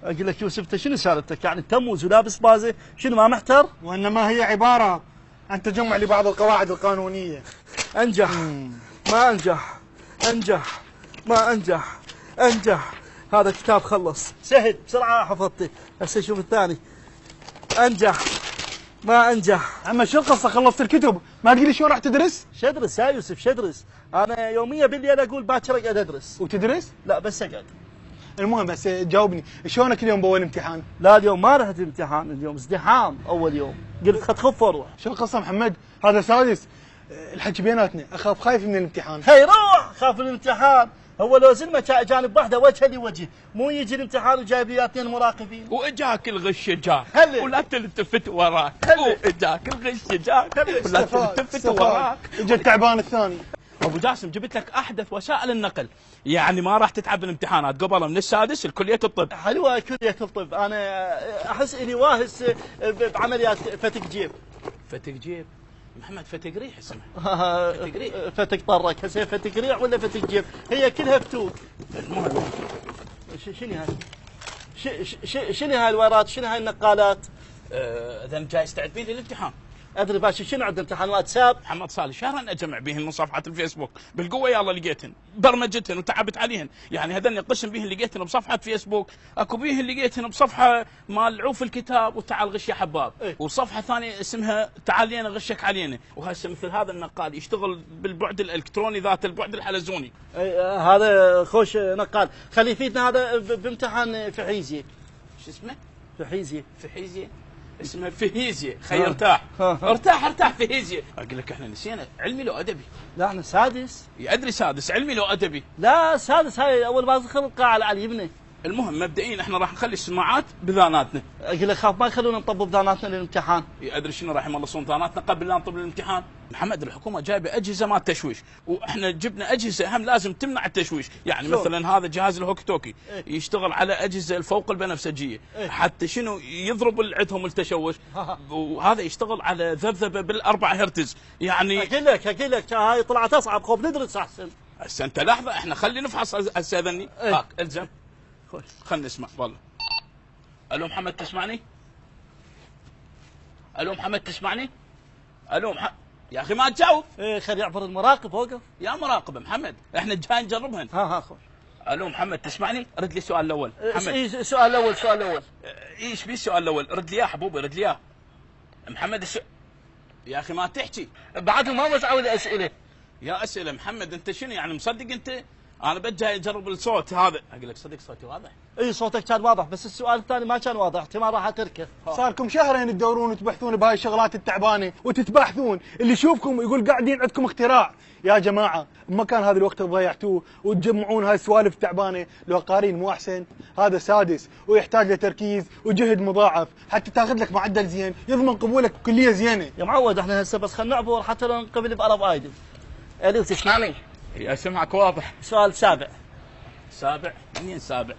اقول لك يوسف انت شنو سالفتك؟ يعني تموز ولابس بازه، شنو ما محتر؟ وانما هي عباره عن تجمع لبعض القواعد القانونيه. انجح ما انجح، انجح ما انجح، انجح. هذا كتاب خلص سهل بسرعه حفظته. هسه شوف الثاني. انجح ما انجح. اما شو القصه؟ خلصت الكتب ما تقول لي شو راح تدرس؟ شدرس يا يوسف شدرس. انا يوميا بالليل اقول باكر اقعد ادرس. وتدرس؟ لا بس اقعد. المهم بس جاوبني، شلونك اليوم باول امتحان؟ لا اليوم ما رحت امتحان، اليوم ازدحام اول يوم، قلت خطخف واروح. شو القصه محمد؟ هذا سادس، الحكي بيناتنا، اخاف خايف من الامتحان. هي روح خاف من الامتحان. هو لو زلمه جانب واحده وجه لوجه، مو يجي الامتحان وجايب لي اثنين مراقبين. واجاك الغش جاك هلا. ولا تلتفت وراك. هلا. واجاك الغش جاك ولا تلتفت وراك. اجى التعبان الثاني. ابو جاسم جبت لك احدث وسائل النقل، يعني ما راح تتعب بالامتحانات. قبل من السادس لكليه الطب. حلوه كليه الطب. انا احس اني واهس بعمليات فتك جيب. فتك جيب محمد، فتك ريح اسمه. فتك ريح. فتك طرك هسه فتك ريح ولا فتك جيب؟ هي كلها فتوك. المهم شنو هاي؟ شنو هاي الورات؟ شنو هاي النقالات؟ اذا جاي استعد بيه للامتحان. ادري باشا شنو عندنا امتحان واتساب؟ محمد صالح شهرا اجمع بهن من صفحات الفيسبوك بالقوه، يلا لقيتهن برمجتهن وتعبت عليهن، يعني هذني قسم بهن لقيتهن بصفحه فيسبوك، اكو بهن لقيتهن بصفحه مال عوف الكتاب وتعال غش يا حباب، إيه؟ وصفحه ثانيه اسمها تعال لينا غشك علينا، وهسه مثل هذا النقال يشتغل بالبعد الالكتروني ذات البعد الحلزوني. هذا خوش نقال. خلي يفيدنا هذا بامتحان فحيزيه. شو اسمه؟ فحيزيه. فحيزيه اسمها فيزياء. خي ارتاح ارتاح فيزياء. اقول لك احنا نسينا علمي لو ادبي. لا احنا سادس. ادري سادس، علمي لو ادبي. لا سادس هاي اول ما تدخل القاعه على يبني. المهم مبدئيا احنا راح نخلي السماعات بذاناتنا. اقول لك خاف ما يخلونا نطبب ذاناتنا للامتحان. ادري شنو راح يملصون ذاناتنا قبل لا نطب للامتحان. محمد الحكومه جايبه اجهزه مال تشويش، واحنا جبنا اجهزه هم لازم تمنع التشويش، يعني شو؟ مثلا هذا جهاز الهوكي توكي إيه؟ يشتغل على اجهزه الفوق البنفسجيه، إيه؟ حتى شنو يضرب عندهم التشوش، وهذا يشتغل على ذبذبه بالاربع هرتز، يعني اقول لك هاي طلعت اصعب، خوف ندرس احسن. هسه انت لحظه احنا خلي نفحص هسه هذني. إيه؟ هاك الزم خلينا نسمع والله. الو محمد تسمعني؟ الو محمد تسمعني؟ الو يا اخي ما تجاوب. ايه خلي يعبر المراقب. وقف يا مراقب محمد احنا جاي نجربهن. ها خوش. الو محمد تسمعني؟ رد لي السؤال الاول محمد. السؤال الاول. ايش بيه السؤال الاول؟ رد لي اياه حبوبي رد لي اياه. محمد يا اخي ما تحكي بعد ما وزعوا لي اسئله. يا اسئله محمد انت شنو يعني مصدق انت؟ انا بجاي اجرب الصوت هذا. اقول لك صدق صوتي واضح؟ اي صوتك كان واضح، بس السؤال الثاني ما كان واضح، احتمال راح اتركه. صار لكم شهرين تدورون وتبحثون بهاي الشغلات التعبانه وتتباحثون، اللي يشوفكم يقول قاعدين عندكم اختراع. يا جماعه بمكان هذا الوقت ضيعتوه وتجمعون هاي السوالف التعبانه، لو قارين مو احسن؟ هذا سادس ويحتاج لتركيز وجهد مضاعف حتى تاخذ لك معدل زين يضمن قبولك بكليه زينه. يا معود احنا هسه بس خلينا نعبر حتى لو نقبل بقلب ايدي. الو تسمعني؟ يا سمعك واضح. سؤال سابع. سابع؟ منين سابع؟